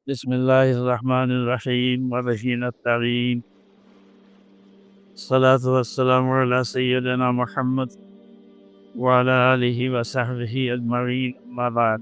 بسم الله الرحمن الرحيم ورحين التعليم الصلاة والسلام على سيدنا محمد وعلى آله وصحبه أجمعين أما بعد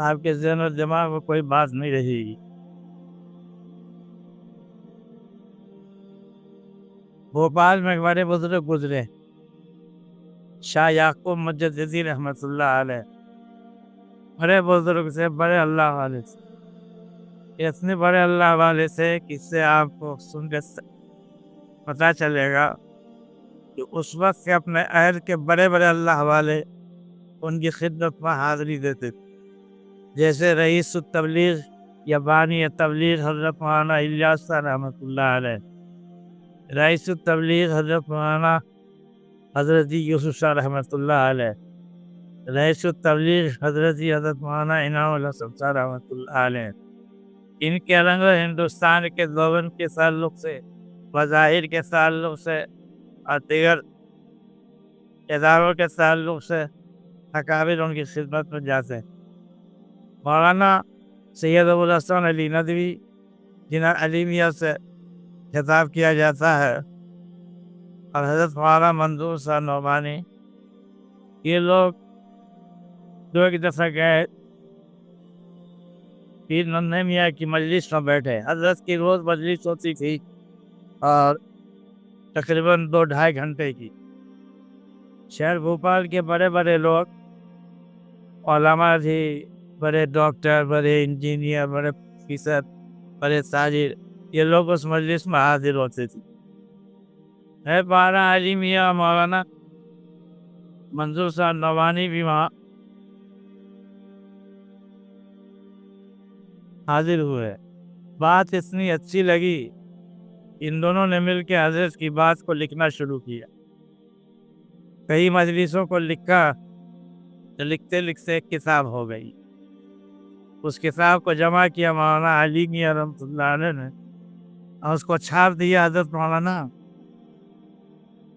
آپ کے ذہن و دماغ میں کوئی بات نہیں رہے گی۔ بھوپال میں ایک بڑے بزرگ گزرے، شاہ یعقوب مجددی رحمۃ اللہ علیہ، بڑے بزرگ سے، بڑے اللہ والے سے، اتنے بڑے اللہ والے سے کہ اس سے آپ کو سن کے پتہ چلے گا کہ اس وقت کے اپنے عہد کے بڑے بڑے اللہ والے ان کی خدمت میں حاضری دیتے تھے، جیسے رئیس التبلیغ یا بانی تبلیغ حضرت مولانا الیاس صاحب رحمۃ اللہ علیہ، رئیس التبلیغ حضرت مولانا حضرت یوسف صاحب رحمۃ اللہ علیہ، رئیس التبلیغ حضرت مولانا انعام الحسن صاحب رحمۃ اللہ علیہ۔ ان کے علاوہ ہندوستان کے گورنمنٹ کے تعلق سے، مظاہر کے تعلق سے اور دیگر اداروں کے تعلق سے اکابر ان کی خدمت میں جاتے ہیں۔ مولانا سید ابوالحسن علی ندوی، جنہیں علی میاں سے خطاب کیا جاتا ہے، اور حضرت مولانا منظور صاحب نعمانی، یہ لوگ دو ایک دفعہ گئے، پیر ننھے میاں کی مجلس میں بیٹھے۔ حضرت کی روز مجلس ہوتی تھی اور تقریباً 2-2.5 گھنٹے کی۔ شہر بھوپال کے بڑے بڑے لوگ، علماء تھی، بڑے ڈاکٹر، بڑے انجینئر، بڑے پروفیسر، بڑے تاجر، یہ لوگ اس مجلس میں حاضر ہوتے تھے۔ مولانا علی میاں، مولانا منظور صاحب نعمانی بھی وہاں حاضر ہوئے۔ بات اتنی اچھی لگی، ان دونوں نے مل کے حضرت کی بات کو لکھنا شروع کیا۔ کئی مجلسوں کو لکھا، تو لکھتے لکھتے ایک کتاب ہو گئی۔ اس کتاب کو جمع کیا مولانا علی میاں رحمۃ اللہ علیہ نے، اور اس کو چھاپ دیا حضرت مولانا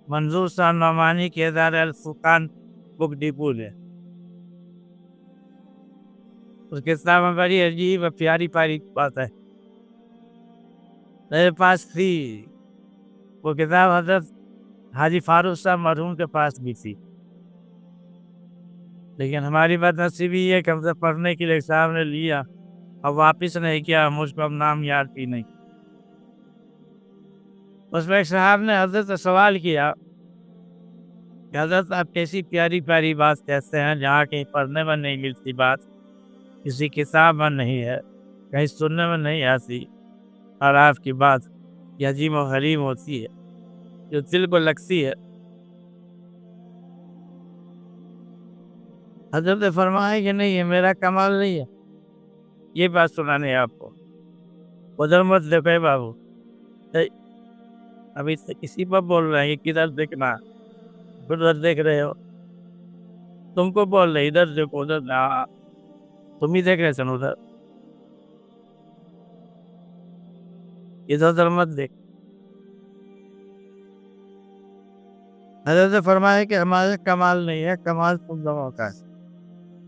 منظور صاحب نعمانی کے ادارے الفرقان بک ڈپو نے۔ اس کتاب میں بڑی عجیب اور پیاری بات ہے، میرے پاس تھی وہ کتاب، حضرت حاجی فاروق صاحب مرحوم کے پاس بھی تھی، لیکن ہماری بات نصیبی یہ کہ ہم سے پڑھنے کے لیے صاحب نے لیا اور واپس نہیں کیا، مجھ کو اب نام یاد بھی نہیں۔ اس میں ایک صاحب نے حضرت سے سوال کیا کہ حضرت آپ کیسی پیاری پیاری بات کہتے ہیں، جہاں کہیں پڑھنے میں نہیں ملتی بات، کسی کتاب میں نہیں ہے، کہیں سننے میں نہیں آتی، اور آپ کی بات یہ عجیب و غریب ہوتی ہے، جو دل کو لگتی ہے۔ حضرت نے فرمایا کہ نہیں، یہ میرا کمال نہیں ہے یہ بات سنانے ہے آپ کو، ادھر مت دیکھے بابو، ابھی سے کسی پر بول رہے ہیں کہ کدھر دیکھنا، ادھر دیکھ رہے ہو، تم کو بول رہے ادھر دیکھو، ادھر نہ، تم ہی دیکھ رہے سن، ادھر ادھر مت دیکھ۔ حضرت نے فرمایا کہ ہمارے کمال نہیں ہے، کمال تم لوگوں کا ہے،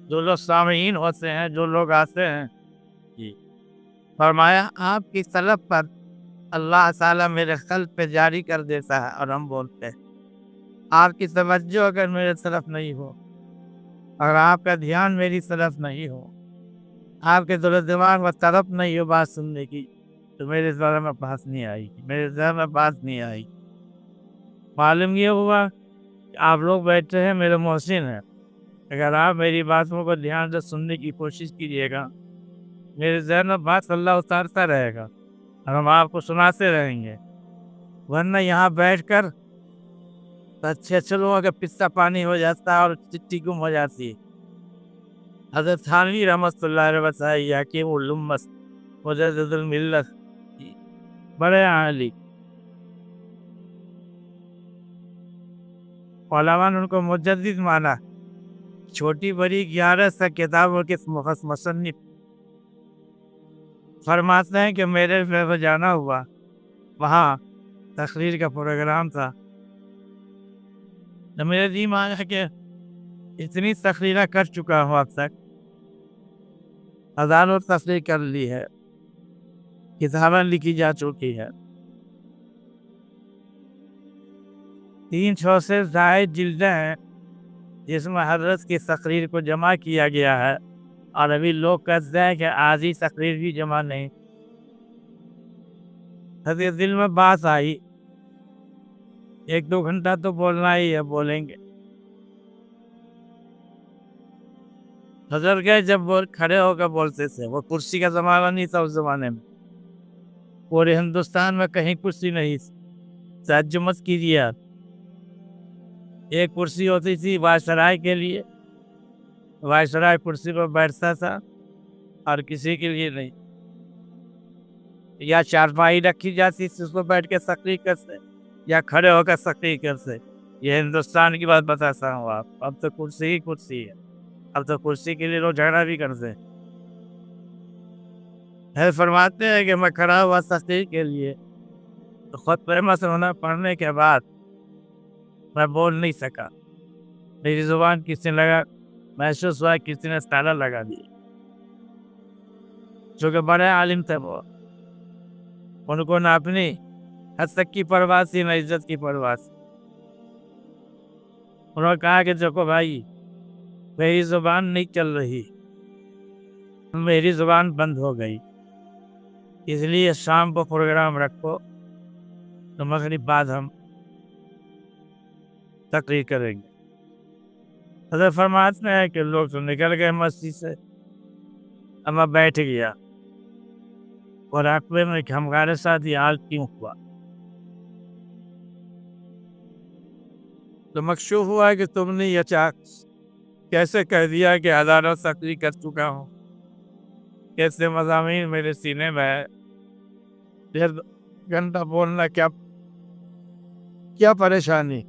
جو لوگ سامعین ہوتے ہیں، جو لوگ آتے ہیں۔ جی فرمایا آپ کی طلب پر اللہ تعالیٰ میرے قلب پہ جاری کر دیتا ہے، اور ہم بولتے ہیں آپ کی توجہ اگر میرے طرف نہیں ہو، اور آپ کا دھیان میری طرف نہیں ہو، آپ کے دل و دماغ میں طرف نہیں ہو بات سننے کی، تو میرے ذہن میں بات نہیں آئے گی، میرے ذہن میں بات نہیں آئے گی۔ معلوم یہ ہوا کہ آپ لوگ بیٹھے ہیں، میرے محسن ہیں، اگر آپ میری باتوں کو دھیان سے سننے کی کوشش کیجیے گا، میرے ذہن میں بات اللہ اتارتا رہے گا، اور ہم آپ کو سناتے رہیں گے۔ ورنہ یہاں بیٹھ کر اچھے لوگوں کا پسا پانی ہو جاتا ہے اور چٹی گم ہو جاتی ہے۔ حضرت تھانوی رحمۃ اللہ علیہ بتائی حکیم الامت مجدد الملت، بڑے عالی علماء نے ان کو مجدد مانا، چھوٹی بڑی 11 کتابوں کے مصنف۔ فرماتے ہیں کہ میرے میں جانا ہوا، وہاں تقریر کا پروگرام تھا، تو میرے جی مانا کہ اتنی تقریریں کر چکا ہوں اب تک، ہزاروں تقریر کر لی ہے، کتابیں لکھی جا چکی ہے، 300 سے زائد جلدیں ہیں جس میں حضرت کی تقریر کو جمع کیا گیا ہے، اور ابھی لوگ کہتے ہیں کہ آج ہی تقریر بھی جمع نہیں. حضرت دل میں بات آئی 1-2 گھنٹہ تو بولنا ہی ہے, بولیں گے. حضرت گئے جب کھڑے ہو کر بولتے تھے, وہ کرسی کا زمانہ نہیں تھا اس زمانے میں, پورے ہندوستان میں کہیں کرسی نہیں تھی. تعجب مت کیجیے آپ, ایک کرسی ہوتی تھی وائسرائے کے لیے, وائسرائے کرسی پر بیٹھتا تھا اور کسی کے لیے نہیں. یا چارپائی رکھی جاتی تھی اس کو بیٹھ کے تقریر کرتے, یا کھڑے ہو کر تقریر کرتے. یہ ہندوستان کی بات بتاتا ہوں آپ, اب تو کرسی ہی کرسی ہے. اب تو کرسی کے لیے لوگ جھگڑا بھی کرتے. فرماتے ہیں کہ میں کھڑا ہوا تقریر کے لیے, تو خود مسئلہ پڑھنے کے بعد میں بول نہیں سکا. میری زبان کسی نے لگا, محسوس ہوا کسی نے تالا لگا دیا. جو کہ بڑے عالم تھے, وہ ان کو نہ اپنی حسد کی پرواہ تھی نہ عزت کی پرواہ تھی. انہوں نے کہا کہ دیکھو بھائی, میری زبان نہیں چل رہی, میری زبان بند ہو گئی, اس لیے شام کو پروگرام رکھو تو مغرب بعد ہم تقریر کریں گے. حضرت فرماتے ہیں کہ لوگ تو نکل گئے مسجد سے, اب میں بیٹھ گیا اور عقبے میں کہ ہمارے ساتھ یہ حال کیوں ہوا. تو مکشوف ہوا کہ تم نے یہ کیسے کہہ دیا کہ ہزاروں تقریر کر چکا ہوں, کیسے مضامین میرے سینے میں ہے, 1.5 گھنٹہ بولنا کیا پریشانی.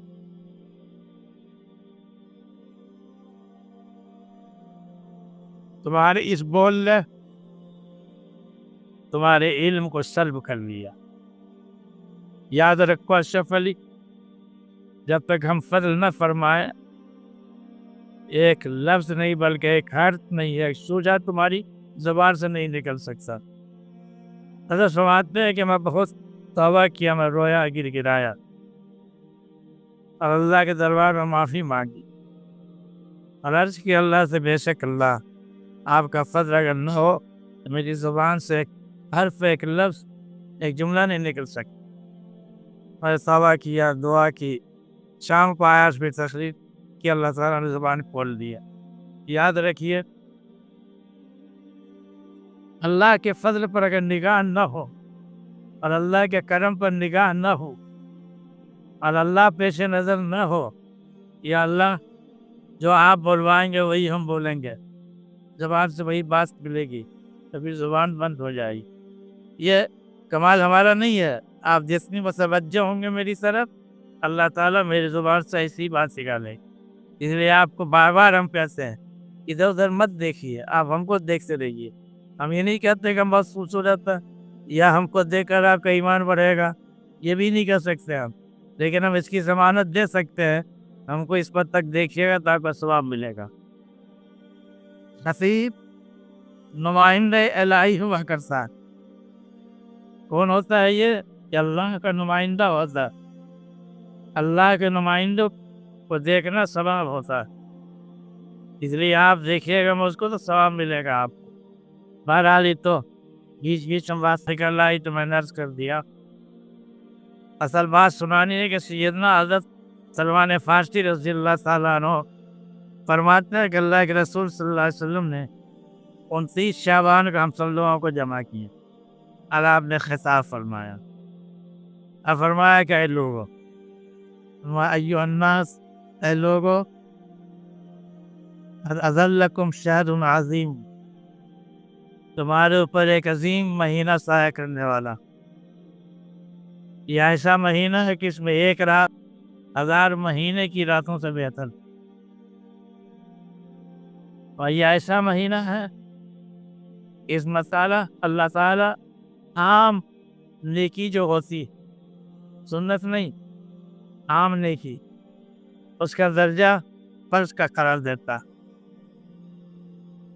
تمہارے اس بول نے تمہارے علم کو سلب کر لیا. یاد رکھو اشرف علی, جب تک ہم فضل نہ فرمائے, ایک لفظ نہیں بلکہ ایک حرف نہیں, ایک سوجا تمہاری زبان سے نہیں نکل سکتا. حضرت فرماتے ہیں کہ میں بہت توبہ کیا, میں رویا گر گرایا اور اللہ کے دربار میں معافی مانگی اور عرض کی اللہ سے, بے شک اللہ, آپ کا فضل اگر نہ ہو تو میری زبان سے ایک حرف, ایک لفظ, ایک جملہ نہیں نکل سکتا. میں توبہ کیا, دعا کی, شام کو آیا پھر تقریر کی, اللہ تعالیٰ نے زبان کھول دیا. یاد رکھیے, اللہ کے فضل پر اگر نگاہ نہ ہو اور اللہ کے کرم پر نگاہ نہ ہو اور اللہ پیش نظر نہ ہو, یا اللہ جو آپ بولوائیں گے وہی ہم بولیں گے, جب آپ سے وہی بات ملے گی تو پھر زبان بند ہو جائے گی. یہ کمال ہمارا نہیں ہے, آپ جتنی متوجہ ہوں گے میری طرف, اللہ تعالیٰ میری زبان سے ایسی بات سکھا لے. اس لیے آپ کو بار بار ہم کہتے ہیں ادھر ادھر مت دیکھیے, آپ ہم کو دیکھتے رہیے. ہم یہ نہیں کہتے کہ ہم بہت خوبصورت ہے یا ہم کو دیکھ کر آپ کا ایمان بڑھے گا, یہ بھی نہیں کہہ سکتے ہم, لیکن ہم اس کی ضمانت دے سکتے ہیں, ہم کو اس پر تک دیکھیے گا تو آپ کو ثواب ملے گا. نصیب نمائندہ الہی ہوا کرتا ہے. کون ہوتا ہے یہ؟ کہ اللہ کا نمائندہ ہوتا ہے. اللہ کے نمائندوں کو دیکھنا ثواب ہوتا ہے, اس لیے آپ دیکھیے گا اس کو تو ثواب ملے گا آپ کو. بہرحال تو بیچ میں بات نکل آئی تو میں نے عرض کر دیا. اصل بات سنانی ہے کہ سیدنا حضرت سلمان فارسی رضی اللہ تعالیٰ عنہ فرماتے ہیں کہ اللہ کے رسول صلی اللہ علیہ وسلم نے 29 شعبان کو ہم سب لوگوں کو جمع کیا. اللہ آپ نے خطاب فرمایا, اب فرمایا کہ اے لوگو, ایھا الناس, اے لوگو, اذلکم شہر عظیم, تمہارے اوپر ایک عظیم مہینہ سایہ کرنے والا. یہ ایسا مہینہ ہے کہ اس میں ایک رات 1000 مہینے کی راتوں سے بہتر. اور یہ ایسا مہینہ ہے اس مسئلہ اللہ تعالیٰ عام نیکی جو ہوتی, سنت نہیں, عام نیکی, اس کا درجہ فرض کا قرار دیتا.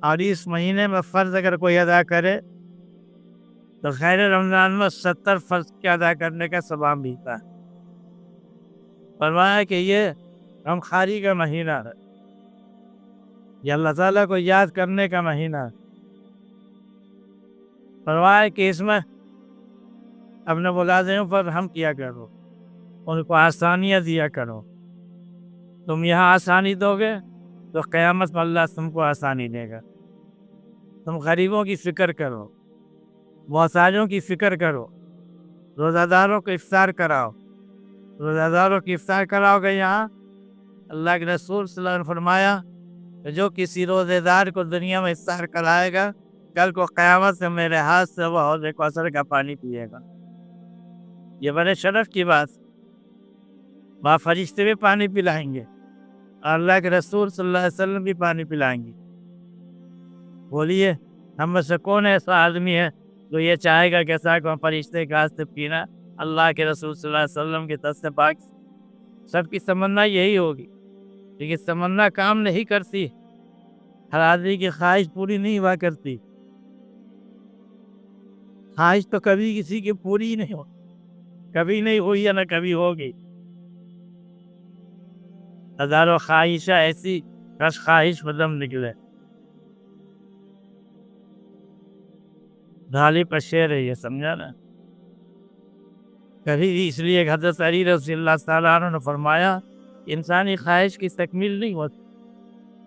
اور اس مہینے میں فرض اگر کوئی ادا کرے تو خیر رمضان میں 70 فرض کے ادا کرنے کا ثواب ملتا ہے. فرمایا کہ یہ غمخواری کا مہینہ ہے, یہ اللہ تعالیٰ کو یاد کرنے کا مہینہ ہے۔ فرمایا کہ اس میں اپنے ملازموں پر رحم کیا کرو، ان کو آسانیاں دیا کرو۔ تم یہاں آسانی دو گے تو قیامت میں اللہ تم کو آسانی دے گا۔ تم غریبوں کی فکر کرو، محتاجوں کی فکر کرو، روزہ داروں کو افطار کراؤ۔ روزہ داروں کی افطار کراؤ گے یہاں اللہ کے رسول صلی اللہ علیہ وسلم نے فرمایا کہ جو کسی روزے دار کو دنیا میں افطار کرائے گا، کل کو قیامت سے میرے ہاتھ سے وہ حوض کوثر کا پانی پیے گا۔ یہ بڑے شرف کی بات، وہاں فرشتے بھی پانی پلائیں گے، اللہ کے رسول صلی اللہ علیہ وسلم بھی پانی پلائیں گے۔ بولیے ہم میں سے کون ایسا آدمی ہے جو یہ چاہے گا کہ فرشتے کے ہاتھ سے پینا اللہ کے رسول صلی اللہ علیہ وسلم کے دست پاک؟ سب کی تمنا یہی ہوگی، لیکن تمنا کام نہیں کرتی، ہر آدمی کی خواہش پوری نہیں ہوا کرتی۔ خواہش تو کبھی کسی کی پوری نہیں ہو، کبھی نہیں ہوئی ہے نہ کبھی ہوگی۔ ہزاروں خواہشیں ایسی کش خواہش ختم نکلے۔ ڈھالی پر شعر ہے یہ، سمجھا نا؟ کبھی بھی اس لیے حضرت علی رضی اللہ تعالیٰ عنہ نے فرمایا انسانی خواہش کی تکمیل نہیں ہوتی،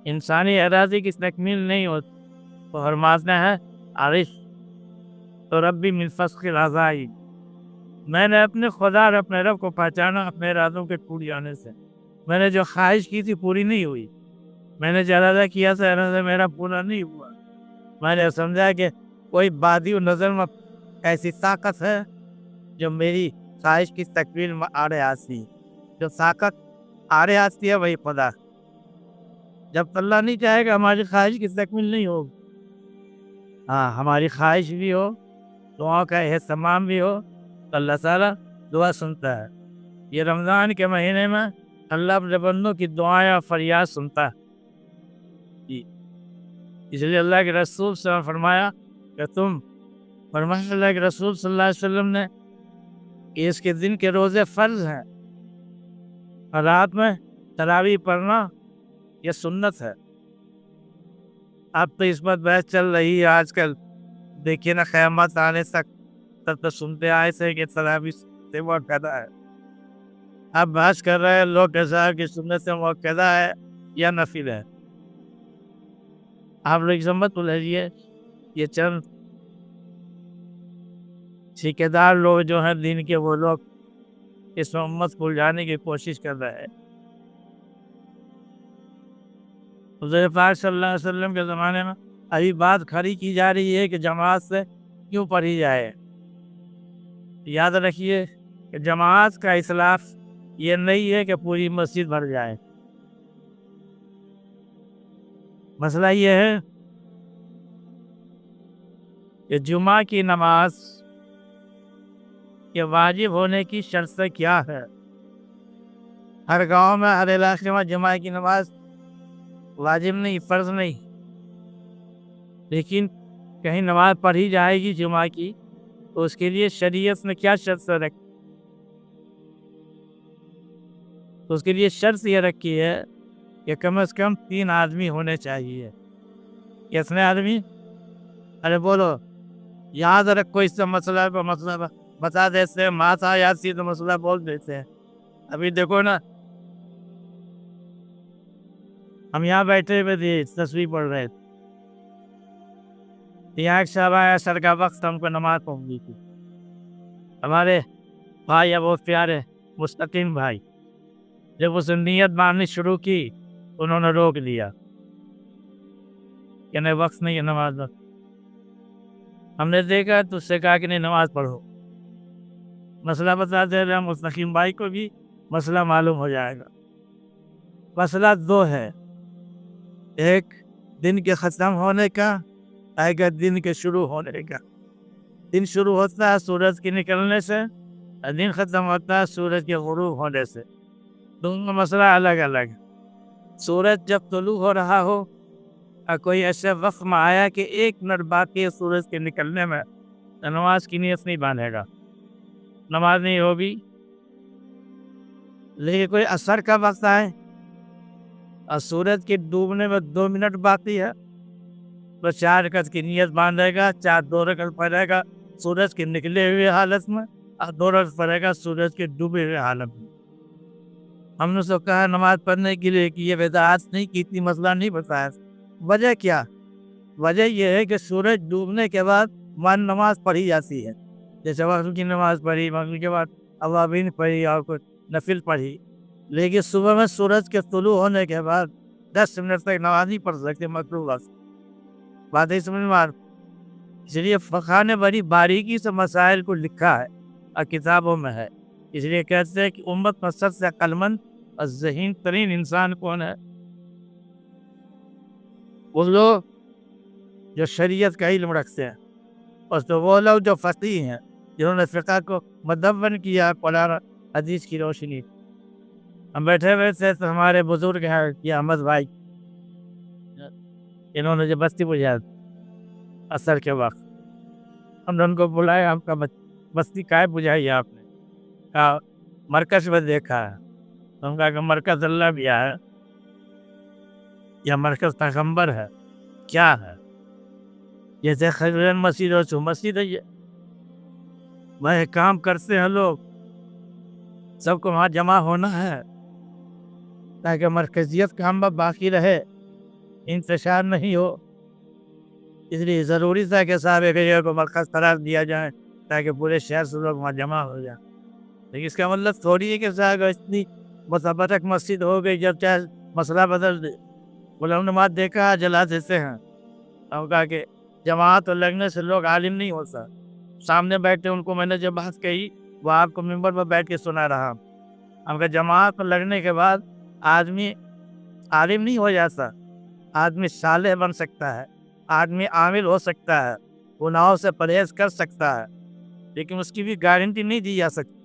انسانی ارادے کی تکمیل نہیں ہوتی۔ تو فرماتے ہیں عارف تو ربی من فسق العزائی، میں نے اپنے خدا اور اپنے رب کو پہچانا اپنے ارادوں کے ٹوٹ جانے سے۔ میں نے جو خواہش کی تھی پوری نہیں ہوئی، میں نے جو ارادہ کیا تھا ارادہ میرا پورا نہیں ہوا۔ میں نے سمجھا کہ کوئی بادی و نظر میں ایسی طاقت ہے جو میری خواہش کی تکمیل میں آڑے آتی ہے۔ جو طاقت آڑے آتی ہے وہی خدا۔ جب اللہ نہیں چاہے گا ہماری خواہش کی تکمیل نہیں ہوگی۔ ہاں ہماری خواہش بھی ہو، دعا کا اہتمام بھی ہو تو اللہ تعالیٰ دعا سنتا ہے۔ یہ رمضان کے مہینے میں اللہ اپنے بندوں کی دعائیں اور فریاد سنتا ہے۔ اس لیے اللہ کے رسول صلی اللہ علیہ وسلم نے فرمایا کہ فرمایا اللہ کے رسول صلی اللہ علیہ وسلم نے کہ اس کے دن کے روزے فرض ہیں اور رات میں تراویح پڑھنا یہ سنت ہے۔ اب تو اس پر بحث چل رہی ہے آج کل، دیکھیے نا قیامت آنے تک تب تو سنتے آئے تھے کہ تراویح سے موقع ہے۔ اب بحث کر رہے ہیں لوگ کیسا کہ سنت سے موقع ہے یا نفل ہے۔ آپ لوگ سمجھ لیجیے یہ چند ٹھیکیدار لوگ جو ہیں دین کے، وہ لوگ اس امت کو جانے کی کوشش کر رہے ہیں۔ حضور پاک صلی اللہ علیہ وسلم کے زمانے میں ابھی بات کھڑی کی جا رہی ہے کہ جماعت سے کیوں پڑھی جائے۔ یاد رکھیے کہ جماعت کا اصلاح یہ نہیں ہے کہ پوری مسجد بھر جائے۔ مسئلہ یہ ہے کہ جمعہ کی نماز کے واجب ہونے کی شرط کیا ہے۔ ہر گاؤں میں ہر علاقے میں جمعہ کی نماز واجب نہیں، فرض نہیں، لیکن کہیں نماز پڑھی جائے گی جمعہ کی تو اس کے لیے شریعت نے کیا شرط رکھی؟ تو اس کے لیے شرط یہ رکھی ہے کہ کم از کم 3 آدمی ہونے چاہیے۔ کتنے آدمی؟ ارے بولو، یاد رکھو، اس سے مسئلہ بتا دیتے ہیں، ماتا یاسی تو مسئلہ بول دیتے ہیں۔ ابھی دیکھو نا، ہم یہاں بیٹھے ہوئے تصویر پڑھ رہے تھے، یہاں ایک صاحب آیا، اثر کا وقت ہم کو نماز پڑھنی تھی۔ ہمارے بھائی بہت پیارے مستقیم بھائی، جب اس نے نیت ماننی شروع کی انہوں نے روک دیا کہ نہیں، وقت نہیں ہے نماز۔ ہم نے دیکھا تو اس سے کہا کہ نہیں، نماز پڑھو۔ مسئلہ بتا دے رہے ہیں مستقیم بھائی کو بھی مسئلہ معلوم ہو جائے گا۔ مسئلہ 2 ہے، ایک دن کے ختم ہونے کا، ایک دن کے شروع ہونے کا۔ دن شروع ہوتا ہے سورج کے نکلنے سے اور دن ختم ہوتا ہے سورج کے غروب ہونے سے۔ دونوں مسئلہ الگ الگ۔ سورج جب طلوع ہو رہا ہو اور کوئی ایسے وقت میں آیا کہ 1 منٹ باقی ہے سورج کے نکلنے میں، تو نماز کی نیت نہیں باندھے گا، نماز نہیں ہوگی۔ لیکن کوئی عصر کا وقت آئے اور سورج کے ڈوبنے میں 2 منٹ باقی ہے تو 4 رکعت کی نیت باندھے گا، 2 رکعت پڑھے گا سورج کے نکلے ہوئے حالت میں اور 2 رکعت پڑھے گا سورج کے ڈوبے ہوئے حالت میں۔ ہم نے سو کہا نماز پڑھنے کے لیے کہ یہ بدعت نہیں کی تھی، مسئلہ نہیں بتایا۔ وجہ کیا؟ وجہ یہ ہے کہ سورج ڈوبنے کے بعد نماز پڑھی جاتی ہے، جیسے وقت کی نماز پڑھی، مغرب کے بعد اوابین پڑھی اور کچھ نفل پڑھی، لیکن صبح میں سورج کے طلوع ہونے کے بعد 10 منٹ تک نماز نہیں پڑھ سکتے، مکروہ وقت۔ بات ہی سمجھ میں اس لیے فقہ نے بڑی باریکی سے مسائل کو لکھا ہے اور کتابوں میں ہے۔ اس لیے کہتے ہیں کہ امت میں سب سے عقل مند اور ذہین ترین انسان کون ہے؟ وہ لوگ جو شریعت کا علم رکھتے ہیں، اور تو وہ لوگ جو فقیہ ہیں، جنہوں نے فقہ کو مدون کیا قرآن حدیث کی روشنی۔ ہم بیٹھے ہوئے تھے تو ہمارے بزرگ ہیں یہ احمد بھائی، انہوں نے جو بستی بجھایا اثر کے وقت، ہم نے ان کو بلایا، ہم کا بستی کائے بجھائی آپ نے؟ کہا مرکز میں دیکھا ہے۔ ہم کہا کہ مرکز اللہ بھی ہے یا مرکز پیغمبر ہے؟ کیا ہے؟ جیسے خیرین مسجد اور چو مسجد ہے، یہ وہ کام کرتے ہیں لوگ، سب کو وہاں جمع ہونا ہے تاکہ مرکزیت کام میں باقی رہے، انتشار نہیں ہو۔ اس لیے ضروری تھا کہ صاحب ایک کو مرکز قرار دیا جائے تاکہ پورے شہر سے لوگ وہاں جمع ہو جائیں۔ لیکن اس کا مطلب تھوڑی ہے کہ صاحب اتنی متبرک مسجد ہو گئی جب چاہے مسئلہ بدل دے۔ بولے ہم نے نماز دیکھا جلا دیتے ہیں۔ ہم کہا کہ جماعت لگنے سے لوگ عالم نہیں ہوتا۔ سامنے بیٹھے ان کو میں نے جب بات کہی وہ آپ کو ممبر پر بیٹھ کے سنا رہا۔ ہم کہا جماعت لگنے کے بعد آدمی عالم نہیں ہو جاتا، آدمی صالح بن سکتا ہے، آدمی عامل ہو سکتا ہے، گناہوں سے پرہیز کر سکتا ہے، لیکن اس کی بھی گارنٹی نہیں دی جا سکتی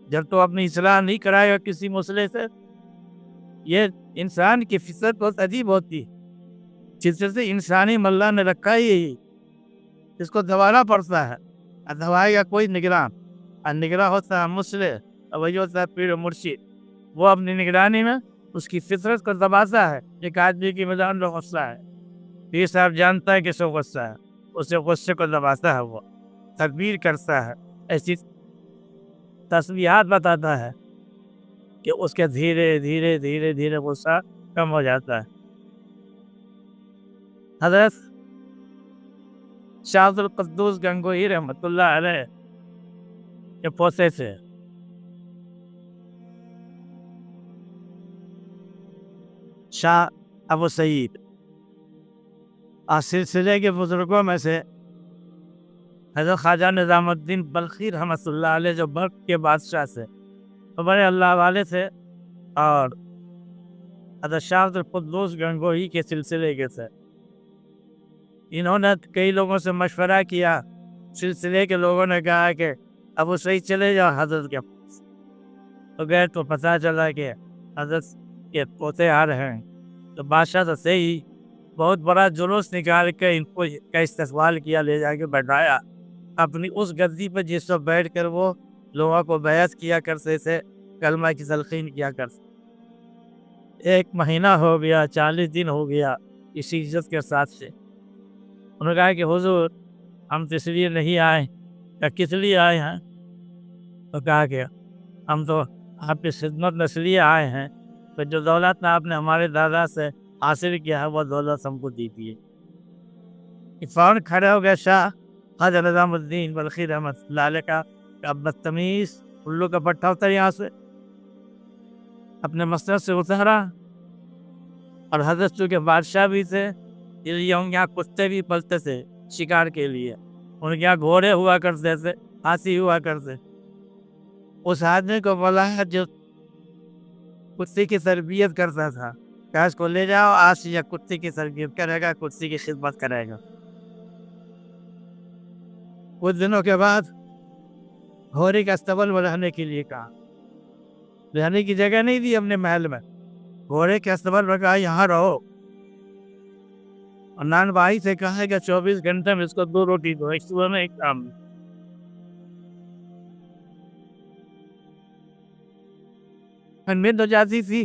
جب تو اپنی اصلاح نہیں کرائے گا کسی مسئلے سے۔ یہ انسان کی فطرت بہت عجیب ہوتی ہے، جس سے انسانی ملا نے رکھا ہی اس کو دبانا پڑتا ہے، اور دبائے گا کوئی نگراں، اور نگراں ہوتا ہے مسلح، اور وہی ہوتا ہے پیر و مرشد۔ وہ اپنی نگرانی میں اس کی فطرت کو دباتا ہے۔ ایک آدمی کی میدان میں غصہ ہے، پیر صاحب جانتا ہے کہ سو غصہ ہے، اسے غصے کو دباتا ہے، وہ تدبیر کرتا ہے، ایسی تسبیحات بتاتا ہے کہ اس کے دھیرے دھیرے دھیرے دھیرے غصہ کم ہو جاتا ہے۔ حضرت شاہ عبد القدوس گنگوہی رحمۃ اللہ علیہ کے پوتے سے شاہ ابو سعید، اور سلسلے کے بزرگوں میں سے حضرت خواجہ نظام الدین بلخی رحمۃ اللہ علیہ جو بلخ کے بادشاہ سے بڑے اللہ والے تھے، اور حضرت شاہ عبد القدوس گنگوہی کے سلسلے کے تھے۔ انہوں نے کئی لوگوں سے مشورہ کیا، سلسلے کے لوگوں نے کہا کہ ابو سعید چلے جاؤ حضرت کے پاس، تو گئے تو پتہ چلا کہ حضرت کے پوتے آ رہے ہیں، تو بادشاہ سے ہی بہت بڑا جلوس نکال کے ان کو کا استقبال کیا، لے جا کے بیٹھایا اپنی اس گدی پہ جس پر بیٹھ کر وہ لوگوں کو بیعت کیا کرتے تھے، کلمہ کی تلقین کیا کرتے۔ 1 مہینہ ہو گیا، 40 دن ہو گیا اسی عزت کے ساتھ سے۔ انہوں نے کہا کہ حضور ہم تو اس لیے نہیں آئے، یا کس لیے آئے ہیں؟ تو کہا کہ ہم تو آپ کی خدمت میں اس لیے آئے ہیں کہ جو دولت آپ نے ہمارے دادا سے حاصل کیا ہے وہ دولت ہم کو دیجیے۔ فوراً کھڑے ہو گئے شاہ خواجہ نظام الدین بلخی رحمۃ اللہ علیہ کا بدتمیز الو کا پٹھا اتر یہاں سے اپنے مسجد سے اترا، اور حضرت چونکہ بادشاہ بھی تھے اس لیے ان کے یہاں کتے بھی پلتے تھے شکار کے لیے، ان کے یہاں گھوڑے ہوا کرتے تھے، ہاتھی ہوا کرتے۔ اس آدمی کو بلایا جو کتے کی تربیت کرتا تھا، کہ اس کو لے جاؤ، آج سے یہ کتے کی تربیت کرے گا، کتے کی خدمت کرے گا۔ کچھ دنوں کے بعد گھوڑے کا استبل میں رہنے کے لیے کہا، رہنے کی جگہ نہیں دی اپنے محل میں، گھوڑے کے استبل میں کہا یہاں رہو، اور نان بھائی سے کہا کہ 24 گھنٹے میں اس کو 2 روٹی دو، ایک صبح میں ایک شام میں۔ نیند ہو جاتی تھی